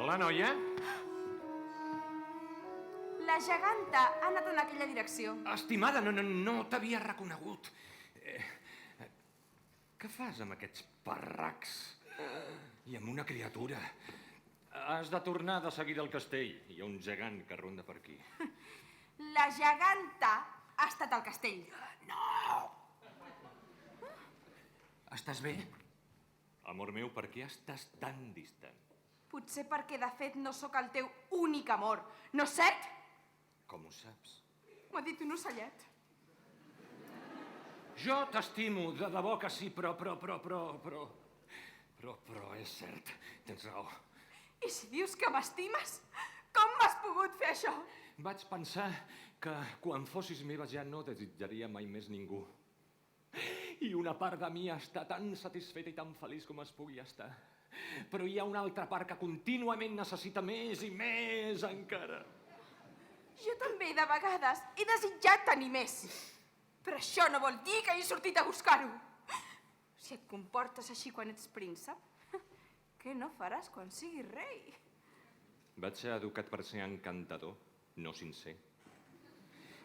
La noia? La geganta ha anat en aquella direcció. Estimada, no t'havia reconegut. Què fas amb aquests parracs? I amb una criatura? Has de tornar de seguida al castell. Hi ha un gegant que ronda per aquí. La geganta ha estat al castell. No! Estàs bé? Amor meu, per què estàs tan distant? Potser perquè, de fet, no sóc el teu únic amor. No és cert? Com ho saps? M'ho ha dit un ocellet. Jo t'estimo, de debò que sí, però és cert, tens raó. I si dius que m'estimes, com m'has pogut fer això? Vaig pensar que quan fossis meva ja no desitjaria mai més ningú. I una part de mi està tan satisfeta i tan feliç com es pugui estar. Però hi ha una altra part que contínuament necessita més i més encara. Jo també, de vegades, he desitjat tenir més. Però això no vol dir que he sortit a buscar-ho. Si et comportes així quan ets príncep, què no faràs quan siguis rei? Vaig ser educat per ser encantador, no sincer.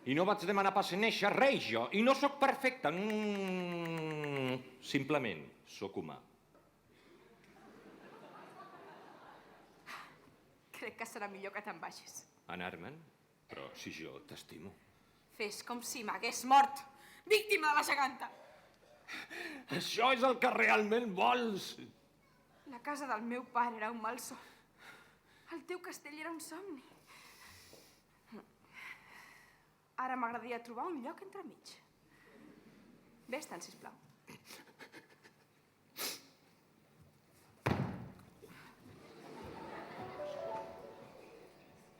I no vaig demanar pas néixer rei, jo, i no sóc perfecte. Simplement, sóc humà. Crec que serà millor que te'n vagis. Anar-me'n? Però si jo t'estimo. Fes com si m'hagués mort, víctima de la geganta. Això és el que realment vols. La casa del meu pare era un malson. El teu castell era un somni. Ara m'agradaria trobar un lloc entremig. Vés-te'n, sisplau.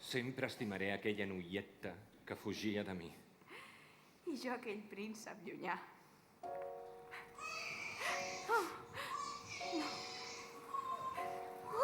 Sempre estimaré aquella noieta que fugia de mi. I jo aquell príncep llunyà.